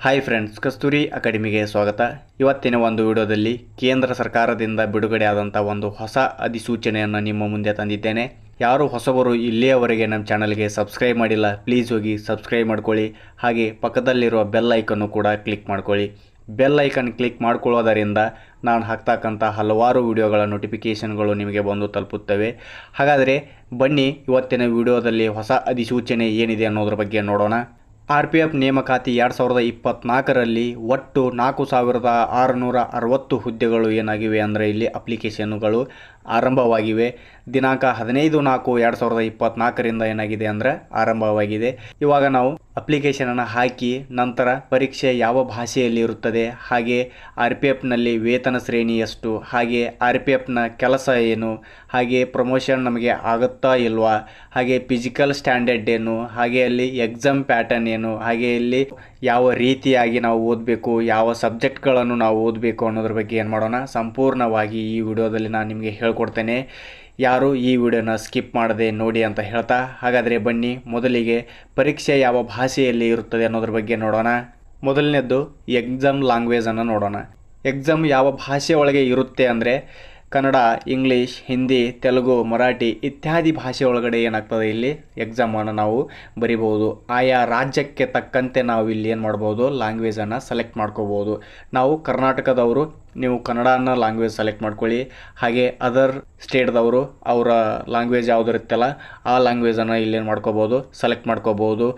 Hi friends, ಕಸ್ತೂರಿ ಅಕಾಡೆಮಿಗೆ ಸ್ವಾಗತ. ಇವತ್ತಿನ ಒಂದು ವಿಡಿಯೋದಲ್ಲಿ ಕೇಂದ್ರ ಸರ್ಕಾರದಿಂದ ಬಿಡುಗಡೆ ಆದಂಥ ಒಂದು ಹೊಸ ಅಧಿಸೂಚನೆಯನ್ನು ನಿಮ್ಮ ಮುಂದೆ ತಂದಿದ್ದೇನೆ. ಯಾರು ಹೊಸಬರು ಇಲ್ಲಿಯವರೆಗೆ ನಮ್ಮ ಚಾನಲ್ಗೆ ಸಬ್ಸ್ಕ್ರೈಬ್ ಮಾಡಿಲ್ಲ, ಪ್ಲೀಸ್ ಹೋಗಿ ಸಬ್ಸ್ಕ್ರೈಬ್ ಮಾಡ್ಕೊಳ್ಳಿ. ಹಾಗೆ ಪಕ್ಕದಲ್ಲಿರುವ ಬೆಲ್ ಐಕನ್ನು ಕೂಡ ಕ್ಲಿಕ್ ಮಾಡ್ಕೊಳ್ಳಿ. ಬೆಲ್ ಐಕನ್ ಕ್ಲಿಕ್ ಮಾಡ್ಕೊಳ್ಳೋದರಿಂದ ನಾನು ಹಾಕ್ತಕ್ಕಂಥ ಹಲವಾರು ವಿಡಿಯೋಗಳ ನೋಟಿಫಿಕೇಷನ್ಗಳು ನಿಮಗೆ ಬಂದು ತಲುಪುತ್ತವೆ. ಹಾಗಾದರೆ ಬನ್ನಿ ಇವತ್ತಿನ ವಿಡಿಯೋದಲ್ಲಿ ಹೊಸ ಅಧಿಸೂಚನೆ ಏನಿದೆ ಅನ್ನೋದ್ರ ಬಗ್ಗೆ ನೋಡೋಣ. RPF ನೇಮಕಾತಿ 2024ರಲ್ಲಿ ಒಟ್ಟು 4660 ಹುದ್ದೆಗಳು ಏನಾಗಿವೆ ಅಂದರೆ ಇಲ್ಲಿ ಅಪ್ಲಿಕೇಶನ್ಗಳು ಆರಂಭವಾಗಿವೆ. ದಿನಾಂಕ 15/4/2024ರಿಂದ ಏನಾಗಿದೆ ಅಂದರೆ ಆರಂಭವಾಗಿದೆ. ಇವಾಗ ನಾವು ಅಪ್ಲಿಕೇಶನನ್ನು ಹಾಕಿ ನಂತರ ಪರೀಕ್ಷೆ ಯಾವ ಭಾಷೆಯಲ್ಲಿ ಇರುತ್ತದೆ, ಹಾಗೆ RPFನಲ್ಲಿ ವೇತನ ಶ್ರೇಣಿ ಎಷ್ಟು, ಹಾಗೆ RPFನ ಕೆಲಸ ಏನು, ಹಾಗೆ ಪ್ರಮೋಷನ್ ನಮಗೆ ಆಗುತ್ತಾ ಇಲ್ವಾ, ಹಾಗೆ ಫಿಸಿಕಲ್ ಸ್ಟ್ಯಾಂಡರ್ಡ್ ಏನು, ಹಾಗೆ ಅಲ್ಲಿ ಎಕ್ಸಾಮ್ ಪ್ಯಾಟರ್ನ್ ಏನು, ಹಾಗೆ ಇಲ್ಲಿ ಯಾವ ರೀತಿಯಾಗಿ ನಾವು ಓದಬೇಕು, ಯಾವ ಸಬ್ಜೆಕ್ಟ್ಗಳನ್ನು ನಾವು ಓದಬೇಕು ಅನ್ನೋದ್ರ ಬಗ್ಗೆ ಏನು ಮಾಡೋಣ ಸಂಪೂರ್ಣವಾಗಿ ಈ ವಿಡಿಯೋದಲ್ಲಿ ನಾನು ನಿಮಗೆ ಹೇಳ್ಕೊಡ್ತೇನೆ. ಯಾರು ಈ ವಿಡಿಯೋನ ಸ್ಕಿಪ್ ಮಾಡದೆ ನೋಡಿ ಅಂತ ಹೇಳ್ತಾ, ಹಾಗಾದರೆ ಬನ್ನಿ ಮೊದಲಿಗೆ ಪರೀಕ್ಷೆ ಯಾವ ಭಾಷೆಯಲ್ಲಿ ಇರುತ್ತದೆ ಅನ್ನೋದ್ರ ಬಗ್ಗೆ ನೋಡೋಣ. ಮೊದಲನೇದ್ದು ಎಕ್ಸಾಮ್ ಲ್ಯಾಂಗ್ವೇಜನ್ನು ನೋಡೋಣ. ಎಕ್ಸಾಮ್ ಯಾವ ಭಾಷೆ ಒಳಗೆ ಇರುತ್ತೆ ಅಂದರೆ ಕನ್ನಡ, ಇಂಗ್ಲೀಷ್, ಹಿಂದಿ, ತೆಲುಗು, ಮರಾಠಿ ಇತ್ಯಾದಿ ಭಾಷೆ ಒಳಗಡೆ ಏನಾಗ್ತದೆ ಇಲ್ಲಿ ಎಕ್ಸಾಮನ್ನು ನಾವು ಬರಿಬೋದು. ಆಯಾ ರಾಜ್ಯಕ್ಕೆ ತಕ್ಕಂತೆ ನಾವು ಇಲ್ಲಿ ಏನು ಮಾಡ್ಬೋದು, ಲ್ಯಾಂಗ್ವೇಜನ್ನು ಸೆಲೆಕ್ಟ್ ಮಾಡ್ಕೋಬೋದು. ನಾವು ಕರ್ನಾಟಕದವರು ನೀವು ಕನ್ನಡನ ಲ್ಯಾಂಗ್ವೇಜ್ ಸೆಲೆಕ್ಟ್ ಮಾಡ್ಕೊಳ್ಳಿ. ಹಾಗೆ ಅದರ್ ಸ್ಟೇಟ್ದವರು ಅವರ ಲ್ಯಾಂಗ್ವೇಜ್ ಯಾವುದು ಇರುತ್ತಲ್ಲ ಆ ಲ್ಯಾಂಗ್ವೇಜನ್ನು ಇಲ್ಲೇನು ಮಾಡ್ಕೋಬೋದು, ಸೆಲೆಕ್ಟ್ ಮಾಡ್ಕೋಬೋದು.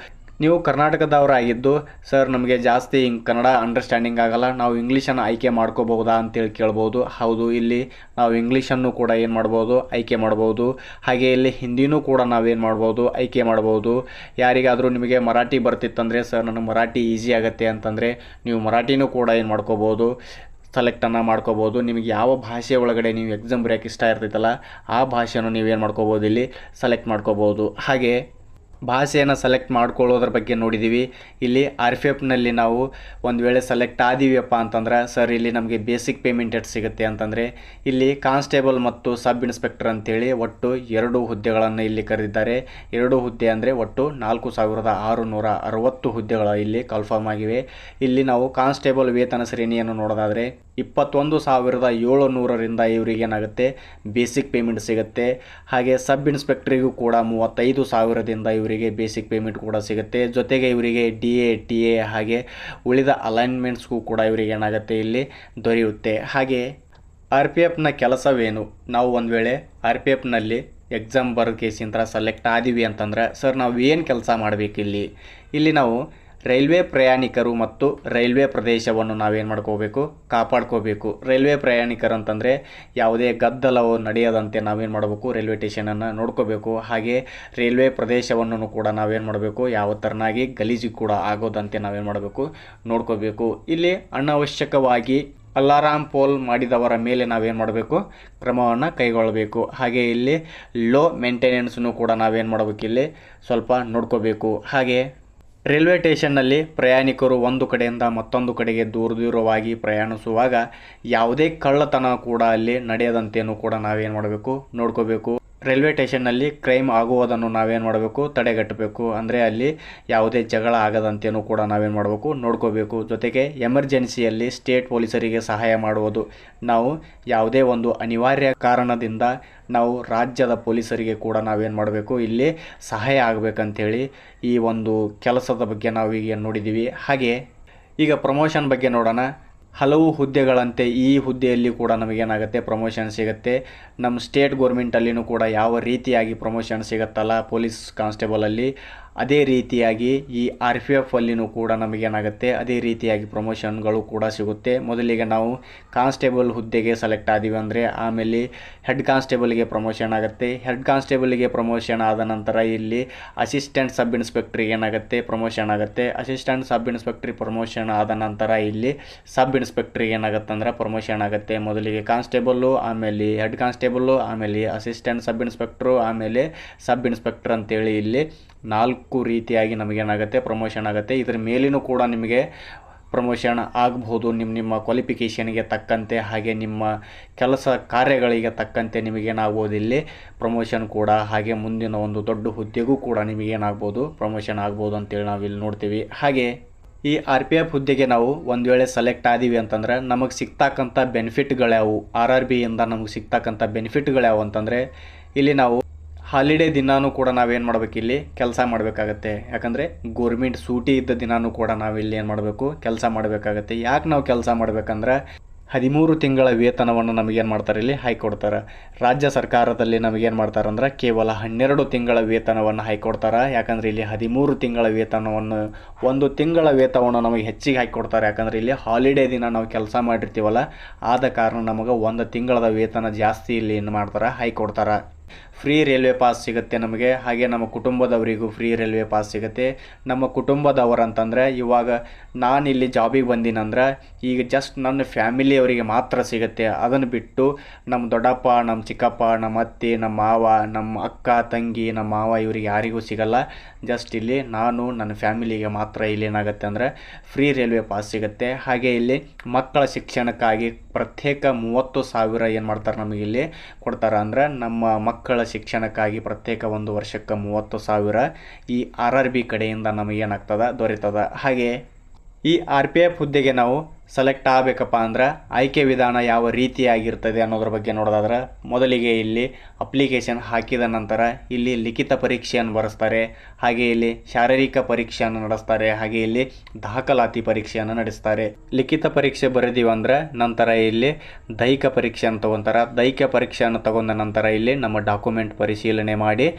ನೀವು ಕರ್ನಾಟಕದವರಾಗಿದ್ದು ಸರ್ ನಮಗೆ ಜಾಸ್ತಿ ಕನ್ನಡ ಅಂಡರ್ಸ್ಟ್ಯಾಂಡಿಂಗ್ ಆಗಲ್ಲ, ನಾವು ಇಂಗ್ಲೀಷನ್ನು ಆಯ್ಕೆ ಮಾಡ್ಕೋಬಹುದಾ ಅಂತೇಳಿ ಕೇಳ್ಬೋದು. ಹೌದು, ಇಲ್ಲಿ ನಾವು ಇಂಗ್ಲೀಷನ್ನು ಕೂಡ ಏನು ಮಾಡ್ಬೋದು, ಆಯ್ಕೆ ಮಾಡ್ಬೋದು. ಹಾಗೆ ಇಲ್ಲಿ ಹಿಂದಿನೂ ಕೂಡ ನಾವೇನು ಮಾಡ್ಬೋದು, ಆಯ್ಕೆ ಮಾಡ್ಬೋದು. ಯಾರಿಗಾದರೂ ನಿಮಗೆ ಮರಾಠಿ ಬರ್ತಿತ್ತಂದರೆ ಸರ್ ನನಗೆ ಮರಾಠಿ ಈಸಿ ಆಗುತ್ತೆ ಅಂತಂದರೆ ನೀವು ಮರಾಠಿನೂ ಕೂಡ ಏನು ಮಾಡ್ಕೋಬೋದು, ಸೆಲೆಕ್ಟನ್ನು ಮಾಡ್ಕೋಬೋದು. ನಿಮಗೆ ಯಾವ ಭಾಷೆ ಒಳಗಡೆ ನೀವು ಎಕ್ಸಾಮ್ ಬರೆಯೋಕ್ಕೆ ಇಷ್ಟ ಇರ್ತೈತಲ್ಲ ಆ ಭಾಷೆಯನ್ನು ನೀವೇನು ಮಾಡ್ಕೋಬೋದು, ಇಲ್ಲಿ ಸೆಲೆಕ್ಟ್ ಮಾಡ್ಕೋಬೋದು. ಹಾಗೆ ಭಾಷೆಯನ್ನು ಸೆಲೆಕ್ಟ್ ಮಾಡ್ಕೊಳ್ಳೋದ್ರ ಬಗ್ಗೆ ನೋಡಿದ್ದೀವಿ. ಇಲ್ಲಿ RPFನಲ್ಲಿ ನಾವು ಒಂದು ವೇಳೆ ಸೆಲೆಕ್ಟ್ ಆದೀವಿಯಪ್ಪ ಅಂತಂದ್ರೆ ಸರ್ ಇಲ್ಲಿ ನಮಗೆ ಬೇಸಿಕ್ ಪೇಮೆಂಟ್ ಎಷ್ಟು ಸಿಗುತ್ತೆ ಅಂತಂದರೆ ಇಲ್ಲಿ ಕಾನ್ಸ್ಟೇಬಲ್ ಮತ್ತು ಸಬ್ ಇನ್ಸ್ಪೆಕ್ಟರ್ ಅಂತೇಳಿ ಒಟ್ಟು 2 ಹುದ್ದೆಗಳನ್ನು ಇಲ್ಲಿ ಕರೆದಿದ್ದಾರೆ. 2 ಹುದ್ದೆ ಅಂದರೆ ಒಟ್ಟು 4660 ಹುದ್ದೆಗಳು ಇಲ್ಲಿ ಕನ್ಫರ್ಮ್ ಆಗಿವೆ. ಇಲ್ಲಿ ನಾವು ಕಾನ್ಸ್ಟೇಬಲ್ ವೇತನ ಶ್ರೇಣಿಯನ್ನು ನೋಡೋದಾದರೆ 21,700ರಿಂದ ಇವರಿಗೆ ಏನಾಗುತ್ತೆ ಬೇಸಿಕ್ ಪೇಮೆಂಟ್ ಸಿಗುತ್ತೆ. ಹಾಗೆ ಸಬ್ ಇನ್ಸ್ಪೆಕ್ಟ್ರಿಗೂ ಕೂಡ 35,000ದಿಂದ ಇವರಿಗೆ ಬೇಸಿಕ್ ಪೇಮೆಂಟ್ ಕೂಡ ಸಿಗುತ್ತೆ. ಜೊತೆಗೆ ಇವರಿಗೆ DA TA ಹಾಗೆ ಉಳಿದ ಅಲೈನ್ಮೆಂಟ್ಸ್ಗೂ ಕೂಡ ಇವರಿಗೆ ಏನಾಗುತ್ತೆ ಇಲ್ಲಿ ದೊರೆಯುತ್ತೆ. ಹಾಗೆ RPFನ ಕೆಲಸವೇನು, ನಾವು ಒಂದು ವೇಳೆ RPFನಲ್ಲಿ ಎಕ್ಸಾಮ್ ಬರೋ ಕೇಸಿಂದ ಸೆಲೆಕ್ಟ್ ಆದೀವಿ ಅಂತಂದ್ರೆ ಸರ್ ನಾವು ಏನು ಕೆಲಸ ಮಾಡಬೇಕಿಲ್ಲಿ, ಇಲ್ಲಿ ನಾವು ರೈಲ್ವೆ ಪ್ರಯಾಣಿಕರು ಮತ್ತು ರೈಲ್ವೆ ಪ್ರದೇಶವನ್ನು ನಾವೇನು ಮಾಡ್ಕೋಬೇಕು, ಕಾಪಾಡ್ಕೋಬೇಕು. ರೈಲ್ವೆ ಪ್ರಯಾಣಿಕರು ಅಂತಂದರೆ ಯಾವುದೇ ಗದ್ದಲವು ನಡೆಯದಂತೆ ನಾವೇನು ಮಾಡಬೇಕು, ರೈಲ್ವೆ ಸ್ಟೇಷನನ್ನು ನೋಡ್ಕೋಬೇಕು. ಹಾಗೆ ರೈಲ್ವೆ ಪ್ರದೇಶವನ್ನು ಕೂಡ ನಾವೇನು ಮಾಡಬೇಕು, ಯಾವ ಥರನಾಗಿ ಗಲೀಜು ಕೂಡ ಆಗೋದಂತೆ ನಾವೇನು ಮಾಡಬೇಕು, ನೋಡ್ಕೋಬೇಕು. ಇಲ್ಲಿ ಅನವಶ್ಯಕವಾಗಿ ಅಲಾರಾಮ್ ಪೋಲ್ ಮಾಡಿದವರ ಮೇಲೆ ನಾವೇನು ಮಾಡಬೇಕು, ಕ್ರಮವನ್ನು ಕೈಗೊಳ್ಳಬೇಕು. ಹಾಗೆ ಇಲ್ಲಿ ಲೋ ಮೇಂಟೆನೆನ್ಸ್ನು ಕೂಡ ನಾವೇನು ಮಾಡಬೇಕು, ಇಲ್ಲಿ ಸ್ವಲ್ಪ ನೋಡ್ಕೋಬೇಕು. ಹಾಗೆ ರೈಲ್ವೆ ಸ್ಟೇಷನ್ನಲ್ಲಿ ಪ್ರಯಾಣಿಕರು ಒಂದು ಕಡೆಯಿಂದ ಮತ್ತೊಂದು ಕಡೆಗೆ ದೂರವಾಗಿ ಪ್ರಯಾಣಿಸುವಾಗ ಯಾವುದೇ ಕಳ್ಳತನ ಕೂಡ ಅಲ್ಲಿ ನಡೆಯದಂತೇನು ಕೂಡ ನಾವೇನು ಮಾಡಬೇಕು, ನೋಡ್ಕೋಬೇಕು. ರೈಲ್ವೆ ಸ್ಟೇಷನ್ನಲ್ಲಿ ಕ್ರೈಮ್ ಆಗುವುದನ್ನು ನಾವೇನು ಮಾಡಬೇಕು, ತಡೆಗಟ್ಟಬೇಕು. ಅಂದರೆ ಅಲ್ಲಿ ಯಾವುದೇ ಜಗಳ ಆಗದಂತೇನು ಕೂಡ ನಾವೇನು ಮಾಡಬೇಕು, ನೋಡ್ಕೋಬೇಕು. ಜೊತೆಗೆ ಎಮರ್ಜೆನ್ಸಿಯಲ್ಲಿ ಸ್ಟೇಟ್ ಪೊಲೀಸರಿಗೆ ಸಹಾಯ ಮಾಡುವುದು. ನಾವು ಯಾವುದೇ ಒಂದು ಅನಿವಾರ್ಯ ಕಾರಣದಿಂದ ನಾವು ರಾಜ್ಯದ ಪೊಲೀಸರಿಗೆ ಕೂಡ ನಾವೇನು ಮಾಡಬೇಕು, ಇಲ್ಲಿ ಸಹಾಯ ಆಗಬೇಕಂಥೇಳಿ ಈ ಒಂದು ಕೆಲಸದ ಬಗ್ಗೆ ನಾವು ಈಗ ನೋಡಿದ್ದೀವಿ. ಹಾಗೆ ಈಗ ಪ್ರಮೋಷನ್ ಬಗ್ಗೆ ನೋಡೋಣ. ಹಲವು ಹುದ್ದೆಗಳಂತೆ ಈ ಹುದ್ದೆಯಲ್ಲಿ ಕೂಡ ನಮಗೇನಾಗುತ್ತೆ, ಪ್ರಮೋಷನ್ ಸಿಗುತ್ತೆ. ನಮ್ಮ ಸ್ಟೇಟ್ ಗೋರ್ಮೆಂಟಲ್ಲಿನೂ ಕೂಡ ಯಾವ ರೀತಿಯಾಗಿ ಪ್ರಮೋಷನ್ ಸಿಗುತ್ತಲ್ಲ ಪೊಲೀಸ್ ಕಾನ್ಸ್ಟೇಬಲಲ್ಲಿ, ಅದೇ ರೀತಿಯಾಗಿ ಈ RPF ಅಲ್ಲಿನೂ ಕೂಡ ನಮಗೇನಾಗುತ್ತೆ ಅದೇ ರೀತಿಯಾಗಿ ಪ್ರಮೋಷನ್ಗಳು ಕೂಡ ಸಿಗುತ್ತೆ. ಮೊದಲಿಗೆ ನಾವು ಕಾನ್ಸ್ಟೇಬಲ್ ಹುದ್ದೆಗೆ ಸೆಲೆಕ್ಟ್ ಆದೀವಿ ಅಂದರೆ ಆಮೇಲೆ ಹೆಡ್ ಕಾನ್ಸ್ಟೇಬಲ್ಗೆ ಪ್ರಮೋಷನ್ ಆಗುತ್ತೆ. ಹೆಡ್ ಕಾನ್ಸ್ಟೇಬಲ್ಗೆ ಪ್ರಮೋಷನ್ ಆದ ನಂತರ ಇಲ್ಲಿ ಅಸಿಸ್ಟೆಂಟ್ ಸಬ್ ಇನ್ಸ್ಪೆಕ್ಟ್ರಿಗೆ ಏನಾಗುತ್ತೆ, ಪ್ರಮೋಷನ್ ಆಗುತ್ತೆ. ಅಸಿಸ್ಟೆಂಟ್ ಸಬ್ ಇನ್ಸ್ಪೆಕ್ಟ್ರಿ ಪ್ರಮೋಷನ್ ಆದ ನಂತರ ಇಲ್ಲಿ ಸಬ್ ಇನ್ಸ್ಪೆಕ್ಟ್ರಿಗೆ ಏನಾಗುತ್ತೆ ಅಂದರೆ ಪ್ರಮೋಷನ್ ಆಗುತ್ತೆ. ಮೊದಲಿಗೆ ಕಾನ್ಸ್ಟೇಬಲ್ಲು, ಆಮೇಲೆ ಹೆಡ್ ಕಾನ್ಸ್ಟೇಬಲ್ಲು, ಆಮೇಲೆ ಅಸಿಸ್ಟೆಂಟ್ ಸಬ್ ಇನ್ಸ್ಪೆಕ್ಟ್ರು, ಆಮೇಲೆ ಸಬ್ ಇನ್ಸ್ಪೆಕ್ಟರ್ ಅಂತೇಳಿ ಇಲ್ಲಿ 4 ರೀತಿಯಾಗಿ ನಮಗೇನಾಗುತ್ತೆ ಪ್ರಮೋಷನ್ ಆಗುತ್ತೆ. ಇದರ ಮೇಲಿನೂ ಕೂಡ ನಿಮಗೆ ಪ್ರಮೋಷನ್ ಆಗಬಹುದು ನಿಮ್ಮ ಕ್ವಾಲಿಫಿಕೇಷನ್ಗೆ ತಕ್ಕಂತೆ, ಹಾಗೆ ನಿಮ್ಮ ಕೆಲಸ ಕಾರ್ಯಗಳಿಗೆ ತಕ್ಕಂತೆ ನಿಮಗೇನಾಗ್ಬೋದು ಇಲ್ಲಿ ಪ್ರಮೋಷನ್ ಕೂಡ. ಹಾಗೆ ಮುಂದಿನ ಒಂದು ದೊಡ್ಡ ಹುದ್ದೆಗೂ ಕೂಡ ನಿಮಗೇನಾಗ್ಬೋದು ಪ್ರಮೋಷನ್ ಆಗ್ಬೋದು ಅಂತೇಳಿ ನಾವಿಲ್ಲಿ ನೋಡ್ತೀವಿ. ಹಾಗೆ ಈ RPF ಹುದ್ದೆಗೆ ನಾವು ಒಂದು ವೇಳೆ ಸೆಲೆಕ್ಟ್ ಆದೀವಿ ಅಂತಂದ್ರೆ ನಮಗೆ ಸಿಗ್ತಕ್ಕಂಥ ಬೆನಿಫಿಟ್ಗಳ್ಯಾವು, RRB ಇಂದ ನಮಗೆ ಸಿಗ್ತಕ್ಕಂಥ ಬೆನಿಫಿಟ್ಗಳ್ಯಾವು ಅಂತಂದರೆ ಇಲ್ಲಿ ನಾವು ಹಾಲಿಡೇ ದಿನಾನೂ ಕೂಡ ನಾವೇನು ಮಾಡಬೇಕು, ಇಲ್ಲಿ ಕೆಲಸ ಮಾಡಬೇಕಾಗತ್ತೆ. ಯಾಕಂದರೆ ಗೋರ್ಮೆಂಟ್ ಸೂಟಿ ಇದ್ದ ದಿನಾನೂ ಕೂಡ ನಾವಿಲ್ಲಿ ಏನು ಮಾಡಬೇಕು, ಕೆಲಸ ಮಾಡಬೇಕಾಗತ್ತೆ. ಯಾಕೆ ನಾವು ಕೆಲಸ ಮಾಡಬೇಕಂದ್ರೆ 13 ತಿಂಗಳ ವೇತನವನ್ನು ನಮಗೇನು ಮಾಡ್ತಾರೆ, ಇಲ್ಲಿ ಹಾಕಿಕೊಡ್ತಾರೆ. ರಾಜ್ಯ ಸರ್ಕಾರದಲ್ಲಿ ನಮಗೇನು ಮಾಡ್ತಾರೆ ಅಂದ್ರೆ ಕೇವಲ 12 ತಿಂಗಳ ವೇತನವನ್ನು ಹಾಕಿಕೊಡ್ತಾರೆ. ಯಾಕಂದರೆ ಇಲ್ಲಿ 13 ತಿಂಗಳ ವೇತನವನ್ನು, 1 ತಿಂಗಳ ವೇತನವನ್ನು ನಮಗೆ ಹೆಚ್ಚಿಗೆ ಹಾಕಿಕೊಡ್ತಾರೆ. ಯಾಕಂದರೆ ಇಲ್ಲಿ ಹಾಲಿಡೇ ದಿನ ನಾವು ಕೆಲಸ ಮಾಡಿರ್ತೀವಲ್ಲ, ಆದ ಕಾರಣ ನಮಗೆ 1 ತಿಂಗಳದ ವೇತನ ಜಾಸ್ತಿ ಇಲ್ಲಿ ಏನು ಮಾಡ್ತಾರೆ, ಹಾಕಿಕೊಡ್ತಾರೆ. ಫ್ರೀ ರೈಲ್ವೆ ಪಾಸ್ ಸಿಗುತ್ತೆ ನಮಗೆ. ಹಾಗೆ ನಮ್ಮ ಕುಟುಂಬದವರಿಗೂ ಫ್ರೀ ರೈಲ್ವೆ ಪಾಸ್ ಸಿಗುತ್ತೆ. ನಮ್ಮ ಕುಟುಂಬದವರಂತಂದರೆ ಇವಾಗ ನಾನು ಇಲ್ಲಿ ಜಾಬಿಗೆ ಬಂದಿನಂದ್ರೆ ಈಗ ಜಸ್ಟ್ ನನ್ನ ಫ್ಯಾಮಿಲಿಯವರಿಗೆ ಮಾತ್ರ ಸಿಗುತ್ತೆ. ಅದನ್ನು ಬಿಟ್ಟು ನಮ್ಮ ದೊಡ್ಡಪ್ಪ, ನಮ್ಮ ಚಿಕ್ಕಪ್ಪ, ನಮ್ಮ ಅತ್ತೆ, ನಮ್ಮ ಮಾವ, ನಮ್ಮ ಅಕ್ಕ, ತಂಗಿ, ನಮ್ಮ ಮಾವ ಇವರಿಗೆ ಯಾರಿಗೂ ಸಿಗಲ್ಲ. ಜಸ್ಟ್ ಇಲ್ಲಿ ನಾನು ನನ್ನ ಫ್ಯಾಮಿಲಿಗೆ ಮಾತ್ರ ಇಲ್ಲಿ ಏನಾಗುತ್ತೆ ಅಂದರೆ ಫ್ರೀ ರೈಲ್ವೆ ಪಾಸ್ ಸಿಗುತ್ತೆ. ಹಾಗೆ ಇಲ್ಲಿ ಮಕ್ಕಳ ಶಿಕ್ಷಣಕ್ಕಾಗಿ ಪ್ರತ್ಯೇಕ 30,000 ಏನು ಮಾಡ್ತಾರೆ ನಮಗೆ ಇಲ್ಲಿ ಕೊಡ್ತಾರೆ. ಅಂದರೆ ನಮ್ಮ ಮಕ್ಕಳ ಶಿಕ್ಷಣಕ್ಕಾಗಿ ಪ್ರತ್ಯೇಕ 1 ವರ್ಷಕ್ಕೆ 30,000 ಈ RRB ಕಡೆಯಿಂದ ನಮಗೇನಾಗ್ತದೆ, ದೊರೀತದ. ಹಾಗೆ ಈ RPF ಹುದ್ದೆಗೆ ನಾವು ಸೆಲೆಕ್ಟ್ ಆಗಬೇಕಪ್ಪ ಅಂದ್ರೆ ಆಯ್ಕೆ ವಿಧಾನ ಯಾವ ರೀತಿಯಾಗಿರ್ತದೆ ಅನ್ನೋದ್ರ ಬಗ್ಗೆ ನೋಡೋದಾದ್ರೆ, ಮೊದಲಿಗೆ ಇಲ್ಲಿ ಅಪ್ಲಿಕೇಶನ್ ಹಾಕಿದ ನಂತರ ಇಲ್ಲಿ ಲಿಖಿತ ಪರೀಕ್ಷೆಯನ್ನು ಬರೆಸ್ತಾರೆ. ಹಾಗೆ ಇಲ್ಲಿ ಶಾರೀರಿಕ ಪರೀಕ್ಷೆಯನ್ನು ನಡೆಸ್ತಾರೆ. ಹಾಗೆ ಇಲ್ಲಿ ದಾಖಲಾತಿ ಪರೀಕ್ಷೆಯನ್ನು ನಡೆಸ್ತಾರೆ. ಲಿಖಿತ ಪರೀಕ್ಷೆ ಬರೆದೀವಂದ್ರೆ ನಂತರ ಇಲ್ಲಿ ದೈಹಿಕ ಪರೀಕ್ಷೆಯನ್ನು ತೊಗೊತಾರೆ. ದೈಹಿಕ ಪರೀಕ್ಷೆಯನ್ನು ತಗೊಂಡ ನಂತರ ಇಲ್ಲಿ ನಮ್ಮ ಡಾಕ್ಯುಮೆಂಟ್ ಪರಿಶೀಲನೆ ಮಾಡಿ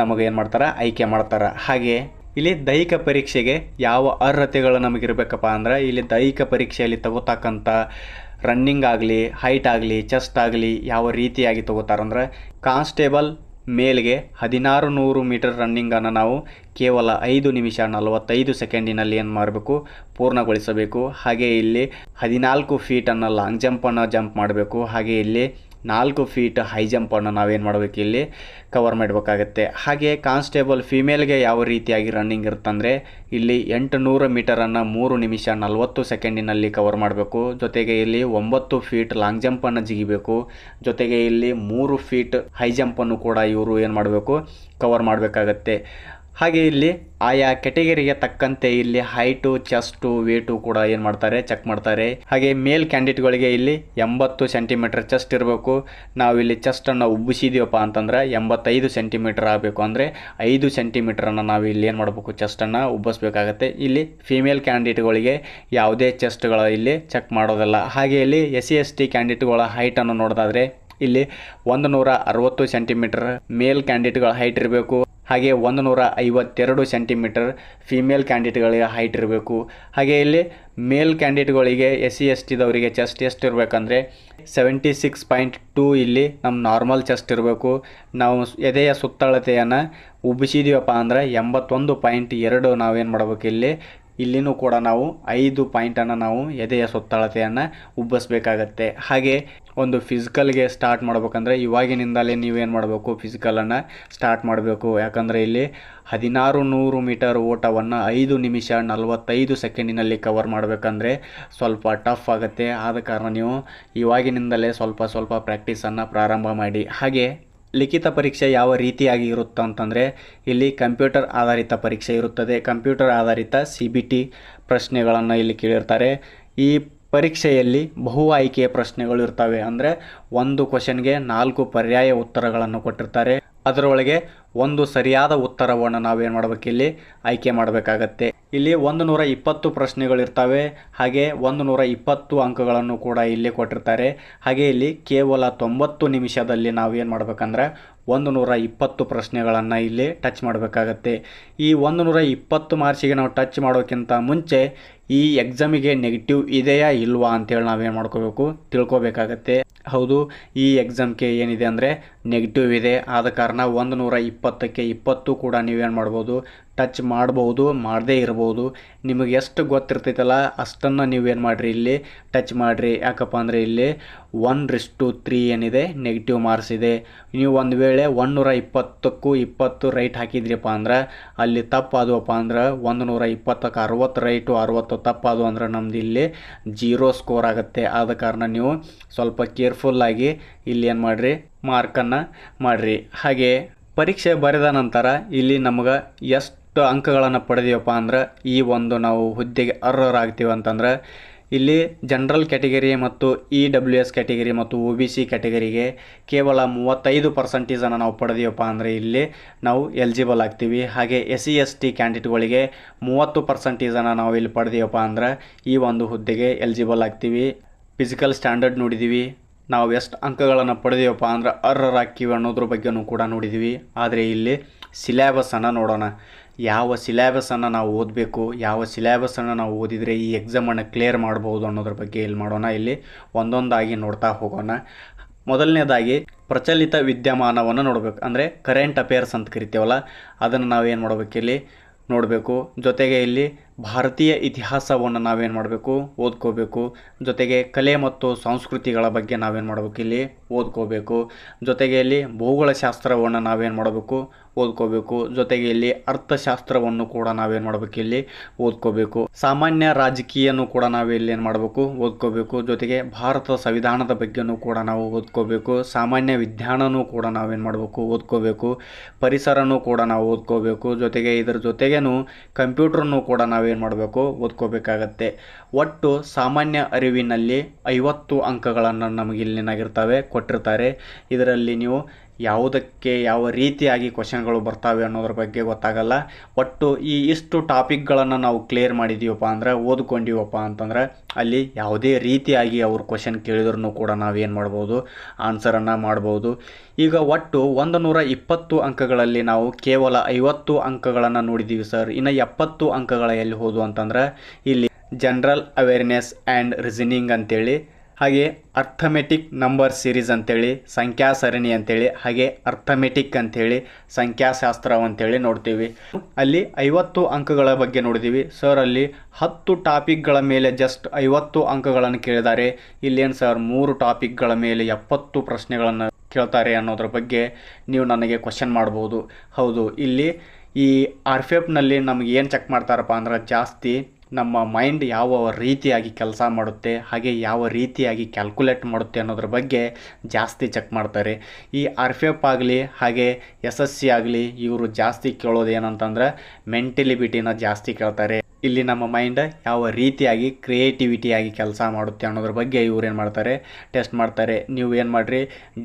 ನಮಗೇನು ಮಾಡ್ತಾರೆ, ಆಯ್ಕೆ ಮಾಡ್ತಾರೆ. ಹಾಗೆ ಇಲ್ಲಿ ದೈಹಿಕ ಪರೀಕ್ಷೆಗೆ ಯಾವ ಅರ್ಹತೆಗಳು ನಮಗಿರ್ಬೇಕಪ್ಪ ಅಂದ್ರೆ ಇಲ್ಲಿ ದೈಹಿಕ ಪರೀಕ್ಷೆಯಲ್ಲಿ ತಗೋತಕ್ಕಂಥ ರನ್ನಿಂಗ್ ಆಗಲಿ, ಹೈಟ್ ಆಗಲಿ, ಚೆಸ್ಟ್ ಆಗಲಿ ಯಾವ ರೀತಿಯಾಗಿ ತಗೋತಾರಂದ್ರೆ ಕಾನ್ಸ್ಟೇಬಲ್ ಮೇಲ್ಗೆ 1600 ಮೀಟರ್ ರನ್ನಿಂಗನ್ನು ನಾವು ಕೇವಲ 5 ನಿಮಿಷ 45 ಸೆಕೆಂಡಿನಲ್ಲಿ ಏನು ಮಾಡಬೇಕು, ಪೂರ್ಣಗೊಳಿಸಬೇಕು. ಹಾಗೆ ಇಲ್ಲಿ 14 ಫೀಟನ್ನು ಲಾಂಗ್ ಜಂಪನ್ನು ಜಂಪ್ ಮಾಡಬೇಕು. ಹಾಗೆ ಇಲ್ಲಿ 4 ಫೀಟ್ ಹೈ ಜಂಪನ್ನು ನಾವೇನು ಮಾಡಬೇಕು, ಇಲ್ಲಿ ಕವರ್ ಮಾಡಬೇಕಾಗತ್ತೆ. ಹಾಗೆ ಕಾನ್ಸ್ಟೇಬಲ್ ಫಿಮೇಲ್ಗೆ ಯಾವ ರೀತಿಯಾಗಿ ರನ್ನಿಂಗ್ ಇರುತ್ತಂದರೆ ಇಲ್ಲಿ 800 ಮೀಟರನ್ನು 3 ನಿಮಿಷ 40 ಸೆಕೆಂಡಿನಲ್ಲಿ ಕವರ್ ಮಾಡಬೇಕು. ಜೊತೆಗೆ ಇಲ್ಲಿ 9 ಫೀಟ್ ಲಾಂಗ್ ಜಂಪನ್ನು ಜಿಗಿಬೇಕು. ಜೊತೆಗೆ ಇಲ್ಲಿ 3 ಫೀಟ್ ಹೈ ಜಂಪನ್ನು ಕೂಡ ಇವರು ಏನು ಮಾಡಬೇಕು, ಕವರ್ ಮಾಡಬೇಕಾಗತ್ತೆ. ಹಾಗೆ ಇಲ್ಲಿ ಆಯಾ ಕೆಟಗರಿಗೆ ತಕ್ಕಂತೆ ಇಲ್ಲಿ ಹೈಟು, ಚೆಸ್ಟು, ವೇಟು ಕೂಡ ಏನು ಮಾಡ್ತಾರೆ, ಚೆಕ್ ಮಾಡ್ತಾರೆ. ಹಾಗೆ ಮೇಲ್ ಕ್ಯಾಂಡಿಡೇಟ್ಗಳಿಗೆ ಇಲ್ಲಿ 80 ಸೆಂಟಿಮೀಟರ್ ಚೆಸ್ಟ್ ಇರಬೇಕು. ನಾವು ಇಲ್ಲಿ ಚೆಸ್ಟನ್ನು ಉಬ್ಬಿಸಿದೀವಪ್ಪ ಅಂತಂದ್ರೆ 85 ಸೆಂಟಿಮೀಟರ್ ಆಗಬೇಕು. ಅಂದರೆ 5 ಸೆಂಟಿಮೀಟರನ್ನು ನಾವು ಇಲ್ಲಿ ಏನು ಮಾಡಬೇಕು, ಚೆಸ್ಟನ್ನು ಉಬ್ಬಿಸ್ಬೇಕಾಗತ್ತೆ. ಇಲ್ಲಿ ಫಿಮೇಲ್ ಕ್ಯಾಂಡಿಡೇಟ್ಗಳಿಗೆ ಯಾವುದೇ ಚೆಸ್ಟ್ಗಳ ಇಲ್ಲಿ ಚೆಕ್ ಮಾಡೋದಿಲ್ಲ. ಹಾಗೆ ಇಲ್ಲಿ SC/ST ಕ್ಯಾಂಡಿಡೇಟ್ಗಳ ಹೈಟನ್ನು ನೋಡೋದಾದರೆ ಇಲ್ಲಿ 160 ಸೆಂಟಿಮೀಟರ್ ಮೇಲ್ ಕ್ಯಾಂಡಿಡೇಟ್ಗಳ ಹೈಟ್ ಇರಬೇಕು. ಹಾಗೆ 152 ಸೆಂಟಿಮೀಟರ್ ಫಿಮೇಲ್ ಕ್ಯಾಂಡಿಡೇಟ್ಗಳಿಗೆ ಹೈಟ್ ಇರಬೇಕು. ಹಾಗೆ ಇಲ್ಲಿ ಮೇಲ್ ಕ್ಯಾಂಡಿಡೇಟ್ಗಳಿಗೆ SC/STದವರಿಗೆ ಚೆಸ್ಟ್ ಎಷ್ಟು ಇರಬೇಕಂದ್ರೆ 76.2 ಇಲ್ಲಿ ನಮ್ಮ ನಾರ್ಮಲ್ ಚೆಸ್ಟ್ ಇರಬೇಕು. ನಾವು ಎದೆಯ ಸುತ್ತಳತೆಯನ್ನು ಉಬ್ಬಿಸಿದೀವಪ್ಪ ಅಂದರೆ 81.2 ನಾವೇನು ಮಾಡಬೇಕು, ಇಲ್ಲಿನೂ ಕೂಡ ನಾವು 5 ಪಾಯಿಂಟನ್ನು ನಾವು ಎದೆಯ ಸುತ್ತಳತೆಯನ್ನು ಉಬ್ಬಿಸ್ಬೇಕಾಗತ್ತೆ. ಹಾಗೆ ಒಂದು ಫಿಸಿಕಲ್ಗೆ ಸ್ಟಾರ್ಟ್ ಮಾಡ್ಬೇಕಂದ್ರೆ ಇವಾಗಿನಿಂದಲೇ ನೀವೇನು ಮಾಡಬೇಕು, ಫಿಸಿಕಲನ್ನು ಸ್ಟಾರ್ಟ್ ಮಾಡಬೇಕು. ಯಾಕಂದರೆ ಇಲ್ಲಿ 1600 ಮೀಟರ್ ಓಟವನ್ನು 5 ನಿಮಿಷ 45 ಸೆಕೆಂಡಿನಲ್ಲಿ ಕವರ್ ಮಾಡಬೇಕಂದ್ರೆ ಸ್ವಲ್ಪ ಟಫ್ ಆಗುತ್ತೆ. ಆದ ಕಾರಣ ನೀವು ಇವಾಗಿನಿಂದಲೇ ಸ್ವಲ್ಪ ಪ್ರಾಕ್ಟೀಸನ್ನು ಪ್ರಾರಂಭ ಮಾಡಿ. ಹಾಗೆ ಲಿಖಿತ ಪರೀಕ್ಷೆ ಯಾವ ರೀತಿಯಾಗಿ ಇರುತ್ತೆ ಅಂತಂದರೆ ಇಲ್ಲಿ ಕಂಪ್ಯೂಟರ್ ಆಧಾರಿತ ಪರೀಕ್ಷೆ ಇರುತ್ತದೆ. ಕಂಪ್ಯೂಟರ್ ಆಧಾರಿತ CBT ಪ್ರಶ್ನೆಗಳನ್ನು ಇಲ್ಲಿ ಕೇಳಿರ್ತಾರೆ. ಈ ಪರೀಕ್ಷೆಯಲ್ಲಿ ಬಹು ಆಯ್ಕೆಯ ಪ್ರಶ್ನೆಗಳು ಇರ್ತವೆ. ಅಂದರೆ ಒಂದು ಕ್ವಶನ್ಗೆ 4 ಪರ್ಯಾಯ ಉತ್ತರಗಳನ್ನು ಕೊಟ್ಟಿರ್ತಾರೆ. ಅದರೊಳಗೆ ಒಂದು ಸರಿಯಾದ ಉತ್ತರವನ್ನು ನಾವೇನು ಮಾಡಬೇಕು, ಇಲ್ಲಿ ಆಯ್ಕೆ ಮಾಡಬೇಕಾಗತ್ತೆ. ಇಲ್ಲಿ 120 ಪ್ರಶ್ನೆಗಳಿರ್ತವೆ. ಹಾಗೆ 120 ಅಂಕಗಳನ್ನು ಕೂಡ ಇಲ್ಲಿ ಕೊಟ್ಟಿರ್ತಾರೆ. ಹಾಗೆ ಇಲ್ಲಿ ಕೇವಲ 90 ನಿಮಿಷದಲ್ಲಿ ನಾವೇನು ಮಾಡಬೇಕಂದ್ರೆ 120 ಪ್ರಶ್ನೆಗಳನ್ನು ಇಲ್ಲಿ ಟಚ್ ಮಾಡಬೇಕಾಗತ್ತೆ. ಈ 120 ಮಾರ್ಕ್ಸಿಗೆ ನಾವು ಟಚ್ ಮಾಡೋಕ್ಕಿಂತ ಮುಂಚೆ ಈ ಎಕ್ಸಾಮಿಗೆ ನೆಗೆಟಿವ್ ಇದೆಯಾ ಇಲ್ವಾ ಅಂತೇಳಿ ನಾವೇನು ಮಾಡ್ಕೋಬೇಕು, ತಿಳ್ಕೊಬೇಕಾಗತ್ತೆ. ಹೌದು, ಈ ಎಕ್ಸಾಮ್ಗೆ ಏನಿದೆ ಅಂದರೆ ನೆಗೆಟಿವ್ ಇದೆ. ಆದ ಕಾರಣ 120ಕ್ಕೆ 20 ಕೂಡ ನೀವೇನು ಮಾಡ್ಬೋದು, ಟಚ್ ಮಾಡ್ಬೋದು, ಮಾಡದೇ ಇರ್ಬೋದು. ನಿಮಗೆ ಎಷ್ಟು ಗೊತ್ತಿರ್ತೈತಲ್ಲ ಅಷ್ಟನ್ನು ನೀವೇನು ಮಾಡಿರಿ, ಇಲ್ಲಿ ಟಚ್ ಮಾಡಿರಿ. ಯಾಕಪ್ಪ ಅಂದರೆ ಇಲ್ಲಿ 1:3 ಏನಿದೆ ನೆಗೆಟಿವ್ ಮಾರ್ಕ್ಸ್ ಇದೆ. ನೀವು ಒಂದು ವೇಳೆ 120ಕ್ಕೂ 20 ರೈಟ್ ಹಾಕಿದ್ರಿಪ್ಪ ಅಂದ್ರೆ ಅಲ್ಲಿ ತಪ್ಪಾದವಪ್ಪ ಅಂದ್ರೆ 120ಕ್ಕೆ 60 ರೈಟು 60 ತಪ್ಪಾದವು ಅಂದ್ರೆ ನಮ್ದು ಇಲ್ಲಿ 0 ಸ್ಕೋರ್ ಆಗುತ್ತೆ. ಆದ ಕಾರಣ ನೀವು ಸ್ವಲ್ಪ ಕೇರ್ಫುಲ್ಲಾಗಿ ಇಲ್ಲಿ ಏನು ಮಾಡಿರಿ, ಮಾರ್ಕನ್ನು ಮಾಡಿರಿ. ಹಾಗೆ ಪರೀಕ್ಷೆ ಬರೆದ ನಂತರ ಇಲ್ಲಿ ನಮಗೆ ಎಷ್ಟು ಎಷ್ಟು ಅಂಕಗಳನ್ನು ಪಡೆದೀವಪ್ಪ ಅಂದ್ರೆ ಈ ಒಂದು ನಾವು ಹುದ್ದೆಗೆ ಅರ್ಹರಾಗ್ತೀವಿ ಅಂತಂದ್ರೆ ಇಲ್ಲಿ ಜನರಲ್ ಕ್ಯಾಟಗರಿ ಮತ್ತು EWS ಕ್ಯಾಟಗರಿ ಮತ್ತು OBC ಕ್ಯಾಟಗರಿಗೆ ಕೇವಲ 35% ನಾವು ಪಡೆದೀವಪ್ಪ ಅಂದರೆ ಇಲ್ಲಿ ನಾವು ಎಲಿಜಿಬಲ್ ಆಗ್ತೀವಿ. ಹಾಗೆ SC ST ಕ್ಯಾಂಡಿಡೇಟ್ಗಳಿಗೆ 30% ನಾವು ಇಲ್ಲಿ ಪಡೆದೀವಪ್ಪ ಅಂದ್ರೆ ಈ ಒಂದು ಹುದ್ದೆಗೆ ಎಲಿಜಿಬಲ್ ಆಗ್ತೀವಿ. ಫಿಸಿಕಲ್ ಸ್ಟ್ಯಾಂಡರ್ಡ್ ನೋಡಿದ್ದೀವಿ, ನಾವು ಎಷ್ಟು ಅಂಕಗಳನ್ನು ಪಡೆದೀವಪ್ಪ ಅಂದ್ರೆ ಅರ್ಹರಾಗ್ತೀವಿ ಅನ್ನೋದ್ರ ಬಗ್ಗೆನೂ ಕೂಡ ನೋಡಿದ್ದೀವಿ. ಆದರೆ ಇಲ್ಲಿ ಸಿಲೆಬಸನ್ನು ನೋಡೋಣ. ಯಾವ ಸಿಲೆಬಸನ್ನು ನಾವು ಓದಬೇಕು, ಯಾವ ಸಿಲೆಬಸನ್ನು ನಾವು ಓದಿದರೆ ಈ ಎಕ್ಸಾಮನ್ನು ಕ್ಲಿಯರ್ ಮಾಡ್ಬೋದು ಅನ್ನೋದ್ರ ಬಗ್ಗೆ ಇಲ್ಲಿ ಮಾಡೋಣ. ಇಲ್ಲಿ ಒಂದೊಂದಾಗಿ ನೋಡ್ತಾ ಹೋಗೋಣ. ಮೊದಲನೇದಾಗಿ ಪ್ರಚಲಿತ ವಿದ್ಯಮಾನವನ್ನು ನೋಡಬೇಕು, ಅಂದರೆ ಕರೆಂಟ್ ಅಫೇರ್ಸ್ ಅಂತ ಕರಿತೀವಲ್ಲ, ಅದನ್ನು ನಾವೇನು ಮಾಡಬೇಕು ಇಲ್ಲಿ ನೋಡಬೇಕು. ಜೊತೆಗೆ ಇಲ್ಲಿ ಭಾರತೀಯ ಇತಿಹಾಸವನ್ನು ನಾವೇನು ಮಾಡಬೇಕು ಓದ್ಕೋಬೇಕು. ಜೊತೆಗೆ ಕಲೆ ಮತ್ತು ಸಂಸ್ಕೃತಿಗಳ ಬಗ್ಗೆ ನಾವೇನು ಮಾಡಬೇಕು ಇಲ್ಲಿ ಓದ್ಕೋಬೇಕು. ಜೊತೆಗೆ ಇಲ್ಲಿ ಭೂಗೋಳಶಾಸ್ತ್ರವನ್ನು ನಾವೇನು ಮಾಡಬೇಕು ಓದ್ಕೋಬೇಕು. ಜೊತೆಗೆ ಇಲ್ಲಿ ಅರ್ಥಶಾಸ್ತ್ರವನ್ನು ಕೂಡ ನಾವೇನು ಮಾಡಬೇಕು ಇಲ್ಲಿ ಓದ್ಕೋಬೇಕು. ಸಾಮಾನ್ಯ ರಾಜಕೀಯನೂ ಕೂಡ ನಾವಿಲ್ಲಿ ಏನು ಮಾಡಬೇಕು ಓದ್ಕೋಬೇಕು. ಜೊತೆಗೆ ಭಾರತದ ಸಂವಿಧಾನದ ಬಗ್ಗೆನೂ ಕೂಡ ನಾವು ಓದ್ಕೋಬೇಕು. ಸಾಮಾನ್ಯ ವಿಜ್ಞಾನನೂ ಕೂಡ ನಾವೇನು ಮಾಡಬೇಕು ಓದ್ಕೋಬೇಕು. ಪರಿಸರನೂ ಕೂಡ ನಾವು ಓದ್ಕೋಬೇಕು. ಜೊತೆಗೆ ಇದರ ಜೊತೆಗೇನು ಕಂಪ್ಯೂಟ್ರನ್ನು ಕೂಡ ನಾವೇನು ಮಾಡಬೇಕು ಓದ್ಕೋಬೇಕಾಗತ್ತೆ. ಒಟ್ಟು ಸಾಮಾನ್ಯ ಅರಿವಿನಲ್ಲಿ 50 ಅಂಕಗಳನ್ನು ನಮಗೆ ಇಲ್ಲಿನಾಗಿರ್ತವೆ ಕೊಟ್ಟಿರ್ತಾರೆ. ಇದರಲ್ಲಿ ನೀವು ಯಾವುದಕ್ಕೆ ಯಾವ ರೀತಿಯಾಗಿ ಕ್ವಶನ್ಗಳು ಬರ್ತಾವೆ ಅನ್ನೋದ್ರ ಬಗ್ಗೆ ಗೊತ್ತಾಗಲ್ಲ. ಒಟ್ಟು ಇಷ್ಟು ಟಾಪಿಕ್ಗಳನ್ನು ನಾವು ಕ್ಲಿಯರ್ ಮಾಡಿದ್ದೀವಪ್ಪ ಅಂದ್ರೆ ಓದ್ಕೊಂಡಿವಪ್ಪ ಅಂತಂದ್ರೆ ಅಲ್ಲಿ ಯಾವುದೇ ರೀತಿಯಾಗಿ ಅವ್ರು ಕ್ವಶನ್ ಕೇಳಿದ್ರೂ ಕೂಡ ನಾವೇನು ಮಾಡ್ಬೋದು ಆನ್ಸರನ್ನು ಮಾಡ್ಬೋದು. ಈಗ ಒಟ್ಟು 120 ಅಂಕಗಳಲ್ಲಿ ನಾವು ಕೇವಲ 50 ಅಂಕಗಳನ್ನು ನೋಡಿದ್ದೀವಿ ಸರ್. ಇನ್ನು 70 ಅಂಕಗಳ ಎಲ್ಲಿ ಹೋದು ಅಂತಂದ್ರೆ ಇಲ್ಲಿ ಜನರಲ್ ಅವೇರ್ನೆಸ್ ಆ್ಯಂಡ್ ರೀಸನಿಂಗ್ ಅಂತೇಳಿ, ಹಾಗೆ ಅರ್ಥಮೆಟಿಕ್ ನಂಬರ್ ಸೀರೀಸ್ ಅಂತೇಳಿ, ಸಂಖ್ಯಾ ಸರಣಿ ಅಂತೇಳಿ, ಹಾಗೆ ಅರ್ಥಮೆಟಿಕ್ ಅಂಥೇಳಿ ಸಂಖ್ಯಾಶಾಸ್ತ್ರ ಅಂತೇಳಿ ನೋಡ್ತೀವಿ. ಅಲ್ಲಿ 50 ಅಂಕಗಳ ಬಗ್ಗೆ ನೋಡಿದ್ದೀವಿ ಸರ್. ಅಲ್ಲಿ 10 ಟಾಪಿಕ್ಗಳ ಮೇಲೆ ಜಸ್ಟ್ 50 ಅಂಕಗಳನ್ನು ಕೇಳಿದ್ದಾರೆ. ಇಲ್ಲೇನು ಸರ್ 3 ಟಾಪಿಕ್ಗಳ ಮೇಲೆ 70 ಪ್ರಶ್ನೆಗಳನ್ನು ಕೇಳ್ತಾರೆ ಅನ್ನೋದ್ರ ಬಗ್ಗೆ ನೀವು ನನಗೆ ಕ್ವಶನ್ ಮಾಡ್ಬೋದು. ಹೌದು, ಇಲ್ಲಿ ಈ RFFನಲ್ಲಿ ನಮ್ಗೆ ಏನು ಚೆಕ್ ಮಾಡ್ತಾರಪ್ಪ ಅಂದ್ರೆ ಜಾಸ್ತಿ ನಮ್ಮ ಮೈಂಡ್ ಯಾವ ರೀತಿಯಾಗಿ ಕೆಲಸ ಮಾಡುತ್ತೆ, ಹಾಗೆ ಯಾವ ರೀತಿಯಾಗಿ ಕ್ಯಾಲ್ಕುಲೇಟ್ ಮಾಡುತ್ತೆ ಅನ್ನೋದ್ರ ಬಗ್ಗೆ ಜಾಸ್ತಿ ಚೆಕ್ ಮಾಡ್ತಾರೆ. ಈ RFF ಆಗಲಿ ಹಾಗೆ SSC ಆಗಲಿ ಇವರು ಜಾಸ್ತಿ ಕೇಳೋದು ಏನಂತಂದ್ರೆ ಮೆಂಟಲಿಬಿಟಿನ ಜಾಸ್ತಿ ಕೇಳ್ತಾರೆ. ಇಲ್ಲಿ ನಮ್ಮ ಮೈಂಡ್ ಯಾವ ರೀತಿಯಾಗಿ ಕ್ರಿಯೇಟಿವಿಟಿಯಾಗಿ ಕೆಲಸ ಮಾಡುತ್ತೆ ಅನ್ನೋದ್ರ ಬಗ್ಗೆ ಇವ್ರು ಏನು ಮಾಡ್ತಾರೆ ಟೆಸ್ಟ್ ಮಾಡ್ತಾರೆ. ನೀವು ಏನು ಮಾಡಿರಿ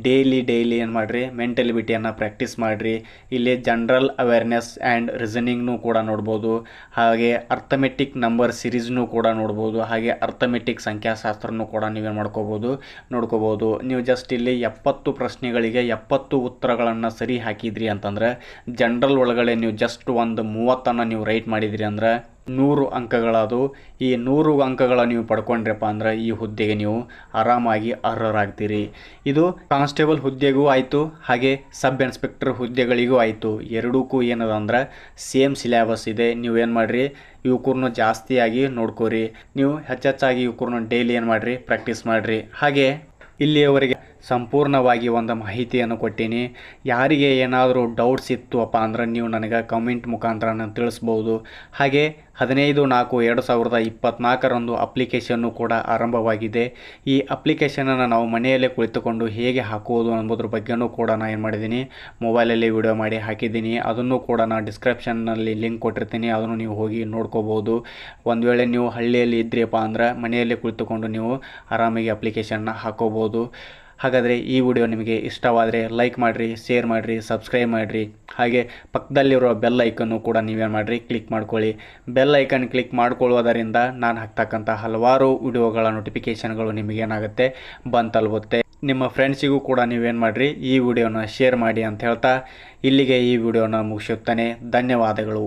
ಡೈಲಿ ಏನು ಮಾಡಿರಿ ಮೆಂಟಲಿಬಿಟಿಯನ್ನು ಪ್ರಾಕ್ಟೀಸ್ ಮಾಡಿರಿ. ಇಲ್ಲಿ ಜನರಲ್ ಅವೇರ್ನೆಸ್ ಆ್ಯಂಡ್ ರೀಸನಿಂಗ್ನೂ ಕೂಡ ನೋಡ್ಬೋದು, ಹಾಗೆ ಅರ್ಥಮೆಟಿಕ್ ನಂಬರ್ ಸೀರೀಸ್ನೂ ಕೂಡ ನೋಡ್ಬೋದು, ಹಾಗೆ ಅರ್ಥಮೆಟಿಕ್ ಸಂಖ್ಯಾಶಾಸ್ತ್ರನೂ ಕೂಡ ನೀವೇನು ನೋಡ್ಕೋಬೋದು. ನೀವು ಜಸ್ಟ್ ಇಲ್ಲಿ 70 ಪ್ರಶ್ನೆಗಳಿಗೆ 70 ಉತ್ತರಗಳನ್ನು ಸರಿ ಹಾಕಿದ್ರಿ ಅಂತಂದ್ರೆ ಜನರಲ್ ಒಳಗಡೆ ನೀವು ಜಸ್ಟ್ ಒಂದು 30 ನೀವು ರೈಟ್ ಮಾಡಿದ್ರಿ ಅಂದ್ರೆ 100 ಅಂಕಗಳದು. ಈ 100 ಅಂಕಗಳ ನೀವು ಪಡ್ಕೊಂಡ್ರಪ್ಪ ಅಂದ್ರೆ ಈ ಹುದ್ದೆಗೆ ನೀವು ಆರಾಮಾಗಿ ಅರ್ಹರಾಗ್ತೀರಿ. ಇದು ಕಾನ್ಸ್ಟೇಬಲ್ ಹುದ್ದೆಗೂ ಆಯಿತು, ಹಾಗೆ ಸಬ್ ಇನ್ಸ್ಪೆಕ್ಟರ್ ಹುದ್ದೆಗಳಿಗೂ ಆಯಿತು. ಎರಡಕ್ಕೂ ಏನದ ಅಂದ್ರೆ ಸೇಮ್ ಸಿಲೆಬಸ್ ಇದೆ. ನೀವು ಏನು ಮಾಡಿರಿ ಇವ್ಕೂರ್ನು ಜಾಸ್ತಿಯಾಗಿ ನೋಡ್ಕೋರಿ. ನೀವು ಹೆಚ್ಚಾಗಿ ಇವ್ಕೂರ್ನು ಡೈಲಿ ಏನು ಮಾಡಿರಿ ಪ್ರಾಕ್ಟೀಸ್ ಮಾಡಿರಿ. ಹಾಗೆ ಇಲ್ಲಿಯವರೆಗೆ ಸಂಪೂರ್ಣವಾಗಿ ಒಂದು ಮಾಹಿತಿಯನ್ನು ಕೊಟ್ಟೀನಿ. ಯಾರಿಗೆ ಏನಾದರೂ ಡೌಟ್ಸ್ ಇತ್ತು ಅಪ್ಪ ಅಂದ್ರೆ ನೀವು ನನಗೆ ಕಮೆಂಟ್ ಮುಖಾಂತರ ತಿಳಿಸ್ಬೋದು. ಹಾಗೆ 15/4/2024 ಅಪ್ಲಿಕೇಶನ್ನು ಕೂಡ ಆರಂಭವಾಗಿದೆ. ಈ ಅಪ್ಲಿಕೇಶನನ್ನು ನಾವು ಮನೆಯಲ್ಲೇ ಕುಳಿತುಕೊಂಡು ಹೇಗೆ ಹಾಕುವುದು ಅನ್ನೋದ್ರ ಬಗ್ಗೆನೂ ಕೂಡ ನಾನು ಏನು ಮಾಡಿದ್ದೀನಿ ಮೊಬೈಲಲ್ಲಿ ವಿಡಿಯೋ ಮಾಡಿ ಹಾಕಿದ್ದೀನಿ. ಅದನ್ನು ಕೂಡ ನಾನು ಡಿಸ್ಕ್ರಿಪ್ಷನ್ನಲ್ಲಿ ಲಿಂಕ್ ಕೊಟ್ಟಿರ್ತೀನಿ, ಅದನ್ನು ನೀವು ಹೋಗಿ ನೋಡ್ಕೋಬೋದು. ಒಂದು ವೇಳೆ ನೀವು ಹಳ್ಳಿಯಲ್ಲಿ ಇದ್ರಿಯಪ್ಪ ಅಂದ್ರೆ ಮನೆಯಲ್ಲೇ ಕುಳಿತುಕೊಂಡು ನೀವು ಆರಾಮಾಗಿ ಅಪ್ಲಿಕೇಶನ್ನ ಹಾಕೋಬೋದು. ಹಾಗಾದರೆ ಈ ವಿಡಿಯೋ ನಿಮಗೆ ಇಷ್ಟವಾದರೆ ಲೈಕ್ ಮಾಡಿರಿ, ಶೇರ್ ಮಾಡಿರಿ, ಸಬ್ಸ್ಕ್ರೈಬ್ ಮಾಡಿರಿ. ಹಾಗೆ ಪಕ್ಕದಲ್ಲಿರೋ ಬೆಲ್ ಐಕನ್ನು ಕೂಡ ನೀವೇನು ಮಾಡಿರಿ ಕ್ಲಿಕ್ ಮಾಡ್ಕೊಳ್ಳಿ. ಬೆಲ್ ಐಕನ್ ಕ್ಲಿಕ್ ಮಾಡ್ಕೊಳ್ಳೋದರಿಂದ ನಾನು ಹಾಕ್ತಕ್ಕಂಥ ಹಲವಾರು ವಿಡಿಯೋಗಳ ನೋಟಿಫಿಕೇಷನ್ಗಳು ನಿಮಗೇನಾಗುತ್ತೆ ಬಂತಲ್ಬುತ್ತೆ. ನಿಮ್ಮ ಫ್ರೆಂಡ್ಸಿಗೂ ಕೂಡ ನೀವೇನು ಮಾಡಿರಿ ಈ ವಿಡಿಯೋನ ಶೇರ್ ಮಾಡಿ ಅಂತ ಹೇಳ್ತಾ ಇಲ್ಲಿಗೆ ಈ ವಿಡಿಯೋನ ಮುಗಿಸುತ್ತಾನೆ. ಧನ್ಯವಾದಗಳು.